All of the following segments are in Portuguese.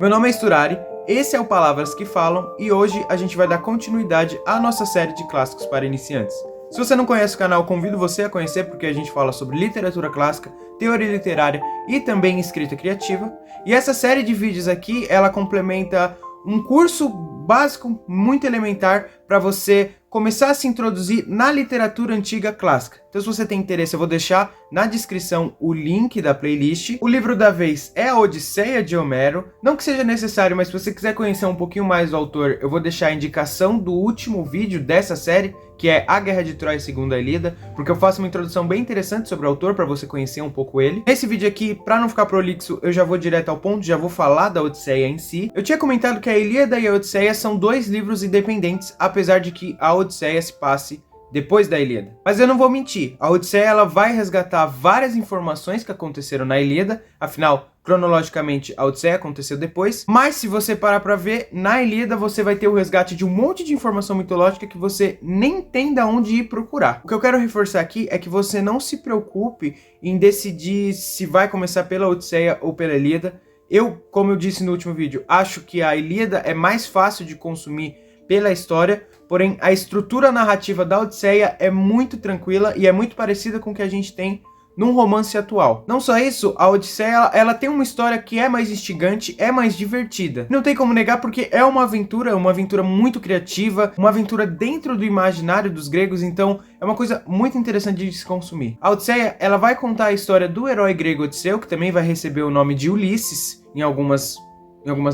Meu nome é Sturari, esse é o Palavras que Falam e hoje a gente vai dar continuidade à nossa série de clássicos para iniciantes. Se você não conhece o canal, convido você a conhecer porque a gente fala sobre literatura clássica, teoria literária e também escrita criativa. E essa série de vídeos aqui, ela complementa um curso básico muito elementar para você começar a se introduzir na literatura antiga clássica. Então, se você tem interesse, eu vou deixar na descrição o link da playlist. O livro da vez é a Odisseia de Homero. Não que seja necessário, mas se você quiser conhecer um pouquinho mais do autor, eu vou deixar a indicação do último vídeo dessa série, que é A Guerra de Troia segundo a Ilíada, porque eu faço uma introdução bem interessante sobre o autor, para você conhecer um pouco ele. Nesse vídeo aqui, para não ficar prolixo, eu já vou direto ao ponto, já vou falar da Odisseia em si. Eu tinha comentado que a Ilíada e a Odisseia são dois livros independentes, apesar de que a Odisseia se passe depois da Ilíada. Mas eu não vou mentir, a Odisseia ela vai resgatar várias informações que aconteceram na Ilíada, afinal, cronologicamente, a Odisseia aconteceu depois, mas se você parar pra ver, na Ilíada você vai ter o resgate de um monte de informação mitológica que você nem tem de onde ir procurar. O que eu quero reforçar aqui é que você não se preocupe em decidir se vai começar pela Odisseia ou pela Ilíada. Eu, como eu disse no último vídeo, acho que a Ilíada é mais fácil de consumir pela história, porém a estrutura narrativa da Odisseia é muito tranquila e é muito parecida com o que a gente tem num romance atual. Não só isso, a Odisseia ela tem uma história que é mais instigante, é mais divertida. Não tem como negar porque é uma aventura muito criativa, uma aventura dentro do imaginário dos gregos, então é uma coisa muito interessante de se consumir. A Odisseia ela vai contar a história do herói grego Odisseu, que também vai receber o nome de Ulisses em algumas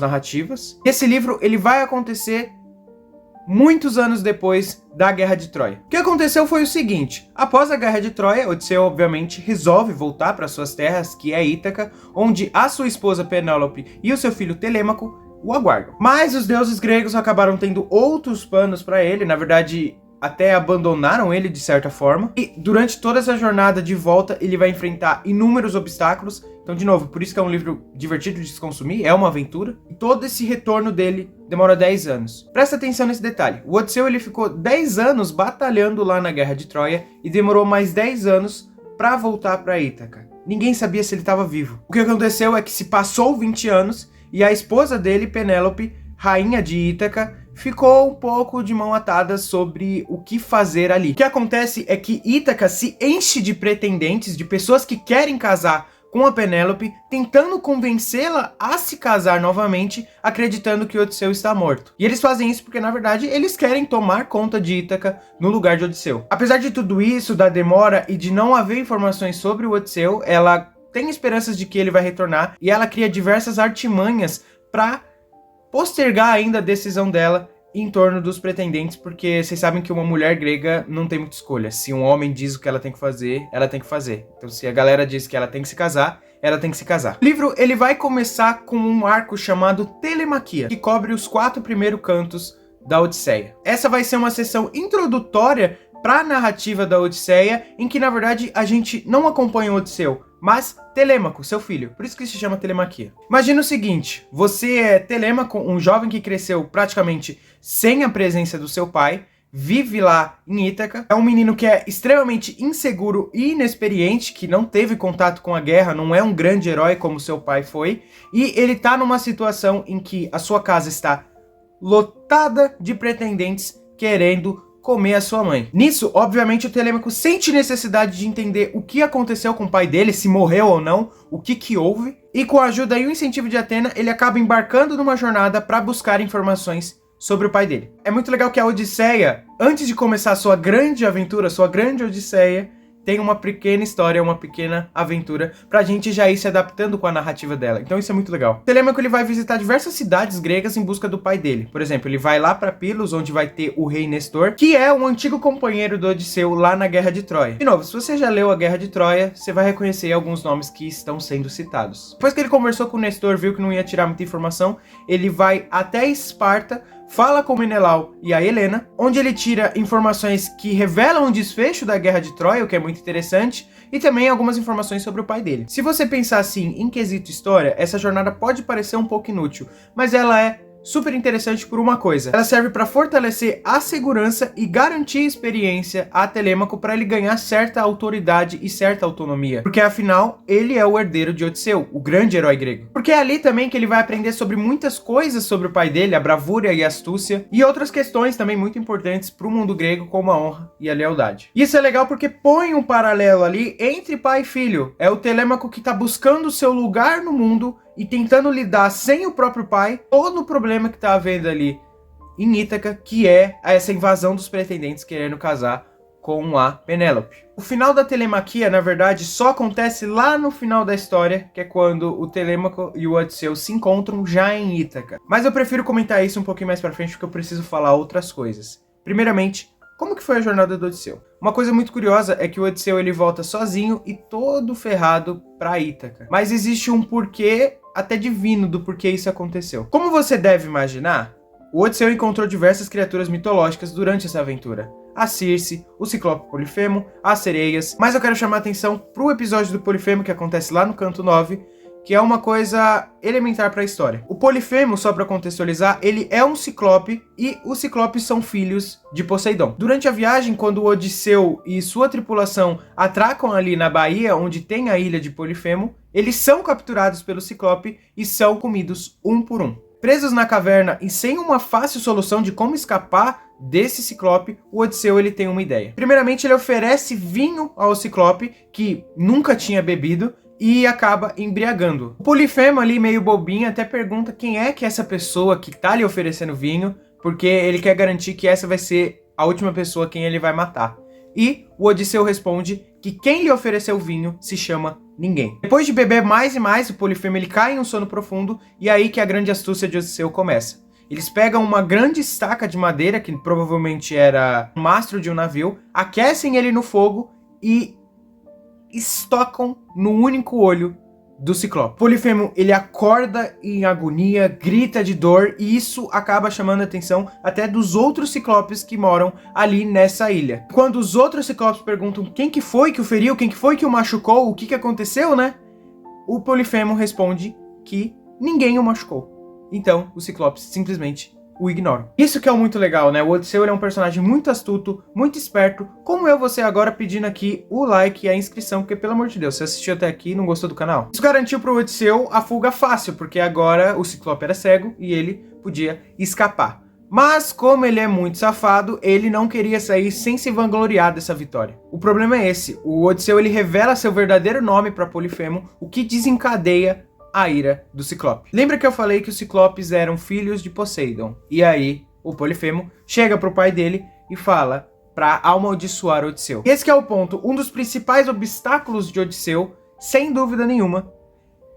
narrativas. Esse livro ele vai acontecer muitos anos depois da Guerra de Troia. O que aconteceu foi o seguinte: após a Guerra de Troia, Odisseu obviamente resolve voltar para suas terras, que é Ítaca, onde a sua esposa Penélope e o seu filho Telêmaco o aguardam. Mas os deuses gregos acabaram tendo outros planos para ele, na verdade até abandonaram ele de certa forma, e durante toda essa jornada de volta ele vai enfrentar inúmeros obstáculos. Então, de novo, por isso que é um livro divertido de se consumir, é uma aventura, e todo esse retorno dele demora 10 anos. Presta atenção nesse detalhe, o Odisseu ele ficou 10 anos batalhando lá na Guerra de Troia, e demorou mais 10 anos para voltar para Ítaca. Ninguém sabia se ele estava vivo. O que aconteceu é que se passou 20 anos, e a esposa dele, Penélope, rainha de Ítaca, ficou um pouco de mão atada sobre o que fazer ali. O que acontece é que Ítaca se enche de pretendentes, de pessoas que querem casar com a Penélope, tentando convencê-la a se casar novamente, acreditando que Odisseu está morto. E eles fazem isso porque, na verdade, eles querem tomar conta de Ítaca no lugar de Odisseu. Apesar de tudo isso, da demora e de não haver informações sobre o Odisseu, ela tem esperanças de que ele vai retornar e ela cria diversas artimanhas para postergar ainda a decisão dela em torno dos pretendentes, porque vocês sabem que uma mulher grega não tem muita escolha. Se um homem diz o que ela tem que fazer, ela tem que fazer. Então se a galera diz que ela tem que se casar, ela tem que se casar. O livro ele vai começar com um arco chamado Telemaquia, que cobre os 4 primeiros cantos da Odisseia. Essa vai ser uma sessão introdutória para a narrativa da Odisseia, em que na verdade a gente não acompanha o Odisseu, mas Telêmaco, seu filho. Por isso que se chama Telemaquia. Imagina o seguinte: você é Telêmaco, um jovem que cresceu praticamente sem a presença do seu pai, vive lá em Ítaca, é um menino que é extremamente inseguro e inexperiente, que não teve contato com a guerra, não é um grande herói como seu pai foi, e ele tá numa situação em que a sua casa está lotada de pretendentes querendo comer a sua mãe. Nisso, obviamente, o Telêmaco sente necessidade de entender o que aconteceu com o pai dele, se morreu ou não, o que houve, e com a ajuda e o incentivo de Atena, ele acaba embarcando numa jornada para buscar informações sobre o pai dele. É muito legal que a Odisseia, antes de começar a sua grande aventura, sua grande Odisseia, tem uma pequena história, uma pequena aventura, pra gente já ir se adaptando com a narrativa dela. Então isso é muito legal. Telêmaco ele vai visitar diversas cidades gregas em busca do pai dele. Por exemplo, ele vai lá pra Pilos, onde vai ter o rei Nestor, que é um antigo companheiro do Odisseu lá na Guerra de Troia. De novo, se você já leu a Guerra de Troia, você vai reconhecer alguns nomes que estão sendo citados. Depois que ele conversou com o Nestor, viu que não ia tirar muita informação, ele vai até Esparta, fala com Menelau e a Helena, onde ele tira informações que revelam o desfecho da Guerra de Troia, o que é muito interessante, e também algumas informações sobre o pai dele. Se você pensar assim, em quesito história, essa jornada pode parecer um pouco inútil, mas ela é super interessante por uma coisa. Ela serve para fortalecer a segurança e garantir experiência a Telêmaco para ele ganhar certa autoridade e certa autonomia. Porque afinal, ele é o herdeiro de Odisseu, o grande herói grego. Porque é ali também que ele vai aprender sobre muitas coisas sobre o pai dele, a bravura e a astúcia, e outras questões também muito importantes para o mundo grego, como a honra e a lealdade. Isso é legal porque põe um paralelo ali entre pai e filho. É o Telêmaco que está buscando o seu lugar no mundo e tentando lidar sem o próprio pai todo o problema que tá havendo ali em Ítaca, que é essa invasão dos pretendentes querendo casar com a Penélope. O final da telemaquia, na verdade, só acontece lá no final da história, que é quando o Telêmaco e o Odisseu se encontram já em Ítaca. Mas eu prefiro comentar isso um pouquinho mais pra frente, porque eu preciso falar outras coisas. Primeiramente, como que foi a jornada do Odisseu? Uma coisa muito curiosa é que o Odisseu ele volta sozinho e todo ferrado pra Ítaca. Mas existe um porquê até divino do porquê isso aconteceu. Como você deve imaginar, o Odisseu encontrou diversas criaturas mitológicas durante essa aventura. A Circe, o Ciclope Polifemo, as sereias, mas eu quero chamar a atenção pro episódio do Polifemo que acontece lá no canto 9, que é uma coisa elementar para a história. O Polifemo, só para contextualizar, ele é um ciclope e os ciclopes são filhos de Poseidon. Durante a viagem, quando o Odisseu e sua tripulação atracam ali na baía onde tem a ilha de Polifemo, eles são capturados pelo ciclope e são comidos um por um. Presos na caverna e sem uma fácil solução de como escapar desse ciclope, o Odisseu ele tem uma ideia. Primeiramente, ele oferece vinho ao ciclope, que nunca tinha bebido, e acaba embriagando. O Polifemo ali, meio bobinho, até pergunta quem é que é essa pessoa que tá lhe oferecendo vinho, porque ele quer garantir que essa vai ser a última pessoa quem ele vai matar. E o Odisseu responde que quem lhe ofereceu o vinho se chama ninguém. Depois de beber mais e mais, o Polifemo ele cai em um sono profundo, e aí que a grande astúcia de Odisseu começa. Eles pegam uma grande estaca de madeira, que provavelmente era o mastro de um navio, aquecem ele no fogo e estocam no único olho do Ciclope. Polifemo, ele acorda em agonia, grita de dor, e isso acaba chamando a atenção até dos outros Ciclopes que moram ali nessa ilha. Quando os outros Ciclopes perguntam quem que foi que o feriu, quem que foi que o machucou, o que que aconteceu, né? O Polifemo responde que ninguém o machucou. Então, os Ciclopes simplesmente o ignoram. Isso que é muito legal, né? O Odisseu ele é um personagem muito astuto, muito esperto, como você agora pedindo aqui o like e a inscrição, porque pelo amor de Deus, você assistiu até aqui e não gostou do canal? Isso garantiu pro Odisseu a fuga fácil, porque agora o Ciclope era cego e ele podia escapar. Mas, como ele é muito safado, ele não queria sair sem se vangloriar dessa vitória. O problema é esse, o Odisseu ele revela seu verdadeiro nome para Polifemo, o que desencadeia a ira do Ciclope. Lembra que eu falei que os Ciclopes eram filhos de Poseidon? E aí, o Polifemo chega pro pai dele e fala pra amaldiçoar Odisseu. Esse que é o ponto. Um dos principais obstáculos de Odisseu, sem dúvida nenhuma,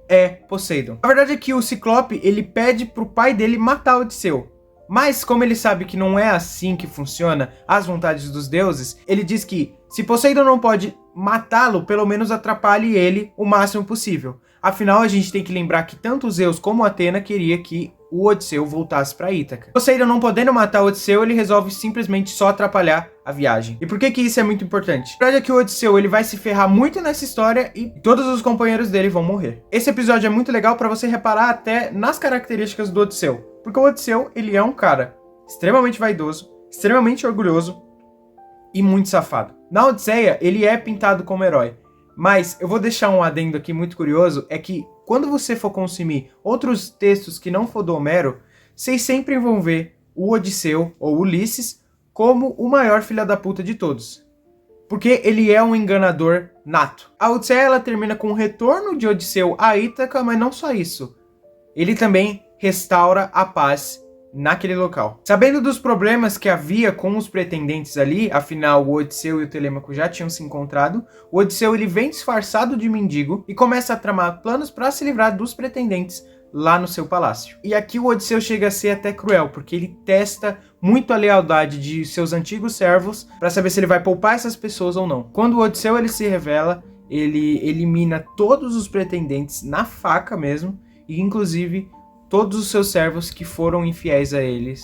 é Poseidon. A verdade é que o Ciclope, ele pede pro pai dele matar Odisseu. Mas, como ele sabe que não é assim que funciona as vontades dos deuses, ele diz que, se Poseidon não pode matá-lo, pelo menos atrapalhe ele o máximo possível. Afinal, a gente tem que lembrar que tanto Zeus como Atena queria que o Odisseu voltasse para Ítaca. Poseidon não podendo matar o Odisseu, ele resolve simplesmente só atrapalhar a viagem. E por que isso é muito importante? A verdade é que o Odisseu ele vai se ferrar muito nessa história e todos os companheiros dele vão morrer. Esse episódio é muito legal para você reparar até nas características do Odisseu. Porque o Odisseu, ele é um cara extremamente vaidoso, extremamente orgulhoso e muito safado. Na Odisseia, ele é pintado como herói. Mas eu vou deixar um adendo aqui muito curioso, é que quando você for consumir outros textos que não for do Homero, vocês sempre vão ver o Odisseu, ou Ulisses, como o maior filho da puta de todos. Porque ele é um enganador nato. A Odisseia ela termina com o retorno de Odisseu a Ítaca, mas não só isso. Ele também restaura a paz naquele local. Sabendo dos problemas que havia com os pretendentes ali, afinal o Odisseu e o Telêmaco já tinham se encontrado, o Odisseu ele vem disfarçado de mendigo e começa a tramar planos para se livrar dos pretendentes lá no seu palácio. E aqui o Odisseu chega a ser até cruel, porque ele testa muito a lealdade de seus antigos servos para saber se ele vai poupar essas pessoas ou não. Quando o Odisseu ele se revela, ele elimina todos os pretendentes na faca mesmo, e inclusive todos os seus servos que foram infiéis a eles,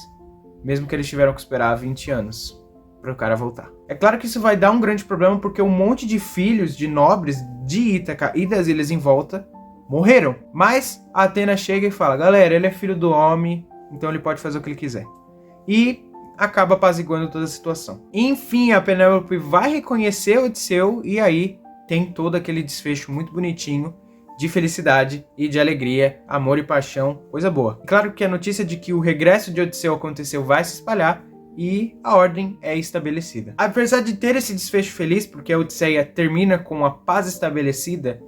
mesmo que eles tiveram que esperar 20 anos para o cara voltar. É claro que isso vai dar um grande problema, porque um monte de filhos de nobres de Ítaca e das ilhas em volta morreram. Mas a Atena chega e fala, galera, ele é filho do homem, então ele pode fazer o que ele quiser. E acaba apaziguando toda a situação. Enfim, a Penélope vai reconhecer Odisseu e aí tem todo aquele desfecho muito bonitinho de felicidade e de alegria, amor e paixão, coisa boa. E claro que a notícia de que o regresso de Odisseu aconteceu vai se espalhar e a ordem é estabelecida. Apesar de ter esse desfecho feliz, porque a Odisseia termina com a paz estabelecida,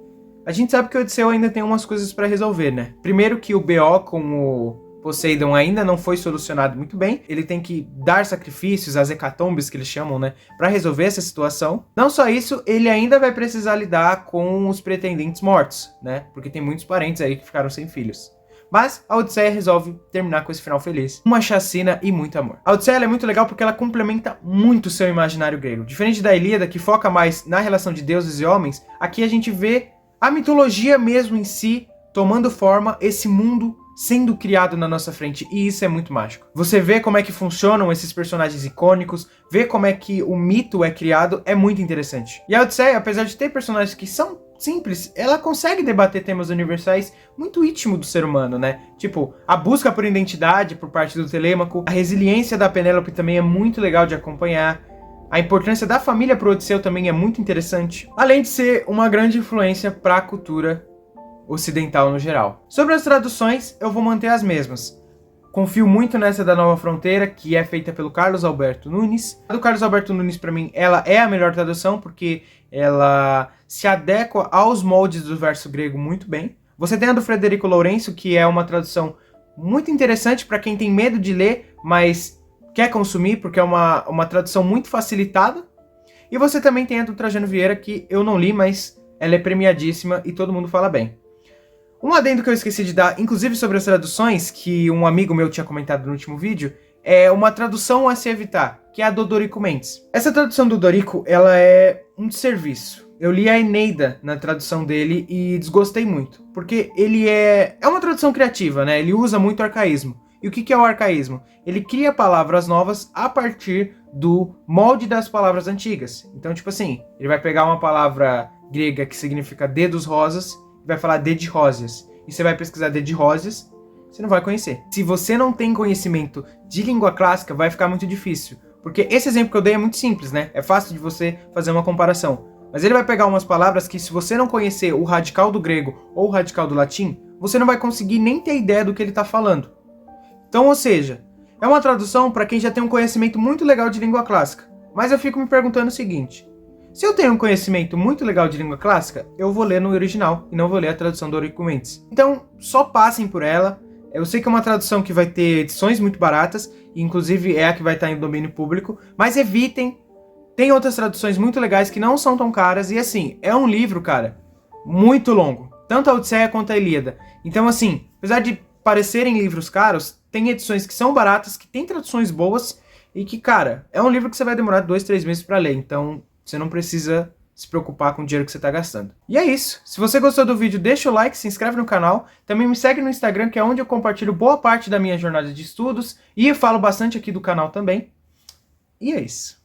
a gente sabe que Odisseu ainda tem umas coisas para resolver, né? Primeiro que o BO com o Poseidon ainda não foi solucionado muito bem. Ele tem que dar sacrifícios, as hecatombes que eles chamam, né? Pra resolver essa situação. Não só isso, ele ainda vai precisar lidar com os pretendentes mortos, né? Porque tem muitos parentes aí que ficaram sem filhos. Mas a Odisseia resolve terminar com esse final feliz. Uma chacina e muito amor. A Odisseia é muito legal porque ela complementa muito o seu imaginário grego. Diferente da Ilíada, que foca mais na relação de deuses e homens, aqui a gente vê a mitologia mesmo em si tomando forma, esse mundo sendo criado na nossa frente, e isso é muito mágico. Você vê como é que funcionam esses personagens icônicos, vê como é que o mito é criado, é muito interessante. E a Odisseia, apesar de ter personagens que são simples, ela consegue debater temas universais muito íntimos do ser humano, né? Tipo, a busca por identidade por parte do Telêmaco, a resiliência da Penélope também é muito legal de acompanhar, a importância da família pro Odisseu também é muito interessante, além de ser uma grande influência para a cultura ocidental no geral. Sobre as traduções, eu vou manter as mesmas. Confio muito nessa da Nova Fronteira, que é feita pelo Carlos Alberto Nunes. A do Carlos Alberto Nunes, para mim, ela é a melhor tradução, porque ela se adequa aos moldes do verso grego muito bem. Você tem a do Frederico Lourenço, que é uma tradução muito interessante para quem tem medo de ler, mas quer consumir, porque é uma tradução muito facilitada. E você também tem a do Trajano Vieira, que eu não li, mas ela é premiadíssima e todo mundo fala bem. Um adendo que eu esqueci de dar, inclusive sobre as traduções, que um amigo meu tinha comentado no último vídeo, é uma tradução a se evitar, que é a do Dorico Mendes. Essa tradução do Dorico, ela é um desserviço. Eu li a Eneida na tradução dele e desgostei muito, porque ele é uma tradução criativa, né? Ele usa muito arcaísmo. E o que é o arcaísmo? Ele cria palavras novas a partir do molde das palavras antigas. Então, tipo assim, ele vai pegar uma palavra grega que significa dedos rosas, vai falar dedrósias, e você vai pesquisar dedrósias, você não vai conhecer. Se você não tem conhecimento de língua clássica, vai ficar muito difícil, porque esse exemplo que eu dei é muito simples, né? É fácil de você fazer uma comparação, mas ele vai pegar umas palavras que, se você não conhecer o radical do grego ou o radical do latim, você não vai conseguir nem ter ideia do que ele está falando. Então, ou seja, é uma tradução para quem já tem um conhecimento muito legal de língua clássica, mas eu fico me perguntando o seguinte: se eu tenho um conhecimento muito legal de língua clássica, eu vou ler no original e não vou ler a tradução do Dorico Mendes. Então, só passem por ela. Eu sei que é uma tradução que vai ter edições muito baratas, e inclusive é a que vai estar em domínio público, mas evitem. Tem outras traduções muito legais que não são tão caras, e assim, é um livro, cara, muito longo. Tanto a Odisseia quanto a Ilíada. Então, assim, apesar de parecerem livros caros, tem edições que são baratas, que tem traduções boas, e que, cara, é um livro que você vai demorar 2, 3 meses para ler, então você não precisa se preocupar com o dinheiro que você está gastando. E é isso. Se você gostou do vídeo, deixa o like, se inscreve no canal. Também me segue no Instagram, que é onde eu compartilho boa parte da minha jornada de estudos. E eu falo bastante aqui do canal também. E é isso.